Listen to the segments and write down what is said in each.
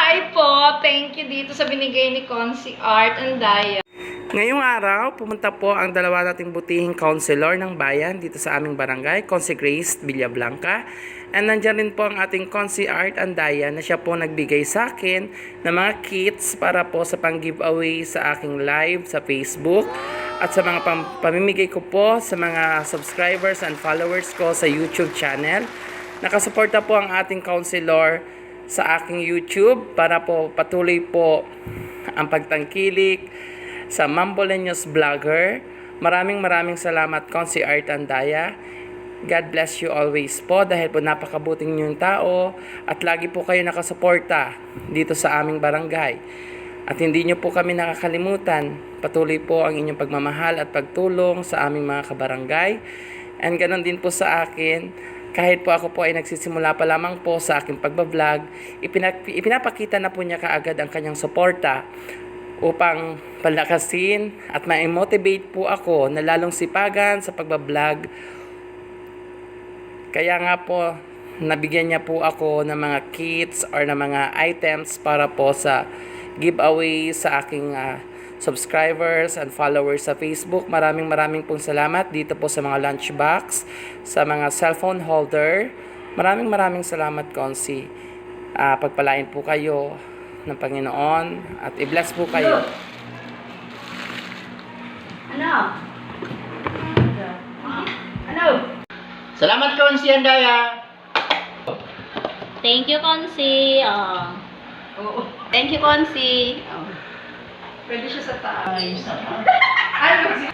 Hi po! Thank you dito sa binigay ni Consi Art and Daya. Ngayong araw, pumunta po ang dalawa nating butihing counselor ng bayan dito sa aming barangay, Consi Grace Villablanca. And nandyan rin po ang ating Consi Art and Daya na siya po nagbigay sa akin ng mga kits para po sa pang-giveaway sa aking live sa Facebook at sa mga pamimigay ko po sa mga subscribers and followers ko sa YouTube channel. Nakasuporta po ang ating counselor sa aking YouTube para po patuloy po ang pagtangkilik sa Mamboleños Vlogger. Maraming salamat, Consi Art and Daya. God bless you always po dahil po napakabuting niyong tao at lagi po kayo nakasuporta dito sa aming barangay. At hindi niyo po kami nakakalimutan. Patuloy po ang inyong pagmamahal at pagtulong sa aming mga kabarangay. And ganoon din po sa akin, kahit po ako po ay nagsisimula pa lamang po sa aking pagbablog, ipinapakita na po niya kaagad ang kanyang suporta upang palakasin at ma-motivate po ako na lalong sipagan sa pagbablog. Kaya nga po, nabigyan niya po ako ng mga kits or ng mga items para po sa giveaway sa aking subscribers and followers sa Facebook. Maraming pong salamat dito po sa mga lunchbox, sa mga cellphone holder. Maraming salamat, Consi. Pagpalain po kayo ng Panginoon at i-bless po kayo. Ano? Salamat, Consi and Daya. Thank you, Consi. Oo. Thank you, Consi. Pwede siya sa taas. Ay, sama. Ano?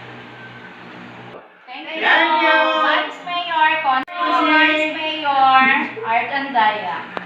Thank you. Thank you. Vice Mayor, Consi Mayor, Art and Daya.